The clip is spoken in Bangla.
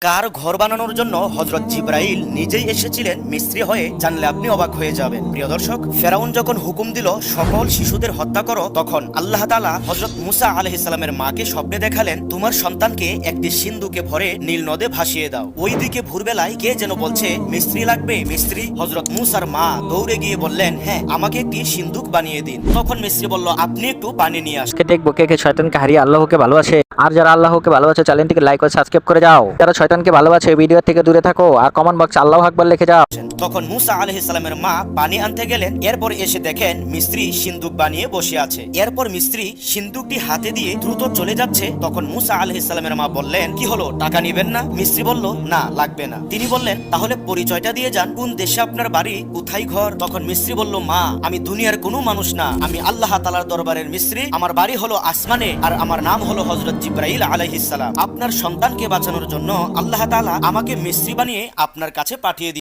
কার ঘর বানানোর জন্য হযরত জিবরাইল নিজেই এসেছিলেন মিস্ত্রি হয়ে, জানলে আপনি অবাক হয়ে যাবেন। প্রিয় দর্শক, ফেরাউন যখন হুকুম দিল সকল শিশুদের হত্যা করো, তখন আল্লাহ তাআলা হযরত মুসা আলাইহিস সালামের মাকে স্বপ্নে দেখালেন, তোমার সন্তানকে একটি সিন্ধুকে ভরে নীল নদে ভাসিয়ে দাও। ওইদিকে ভোরবেলায় কে যেন বলছে মিস্ত্রি লাগবে, মিস্ত্রি। হযরত মুসার মা দৌড়ে গিয়ে বললেন, হ্যাঁ, আমাকে একটি সিন্ধুক বানিয়ে দিন। তখন মিস্ত্রি বলল, আপনি একটু পানি নিয়ে আসুন। দেখবো কে কে শয়তানকে হারিয়ে আল্লাহকে ভালোবাসে। আর যারা আল্লাহকে ভালোবাসে চ্যানেলটিকে লাইক করে সাবস্ক্রাইব করে যাও। যারা শয়তানকে ভালোবাসে ভিডিও থেকে দূরে থাকো আর কমেন্ট বক্সে আল্লাহু আকবার লিখে যাও। তখন মুসা আলাইহিস সালামের মা পানি আনতে গেলেন। এরপর এসে দেখেন মিস্ত্রি সিন্ধুক বানিয়ে বসে আছে। এরপর মিস্ত্রি সিন্ধুকটি হাতে দিয়ে দ্রুত চলে যাচ্ছে। তখন মুসা আলাইহিস সালামের মা বললেন, কি হলো, টাকা নিবেন না? মিস্ত্রি বলল, না, লাগবে না। তিনি বললেন, তাহলে পরিচয়টা দিয়ে যান, কোন দেশে আপনার বাড়ি, কোথায় ঘর? তখন মিস্ত্রি বলল, মা, আমি দুনিয়ার কোনো মানুষ না, আমি আল্লাহ তাআলার দরবারের মিস্ত্রি। আমার বাড়ি হলো আসমানে, আর আমার নাম হলো হযরত জিবরাইল আলাইহিস সালাম। আপনার সন্তানকে বাঁচানোর জন্য আল্লাহ তাআলা আমাকে মিস্ত্রি বানিয়ে আপনার কাছে পাঠিয়ে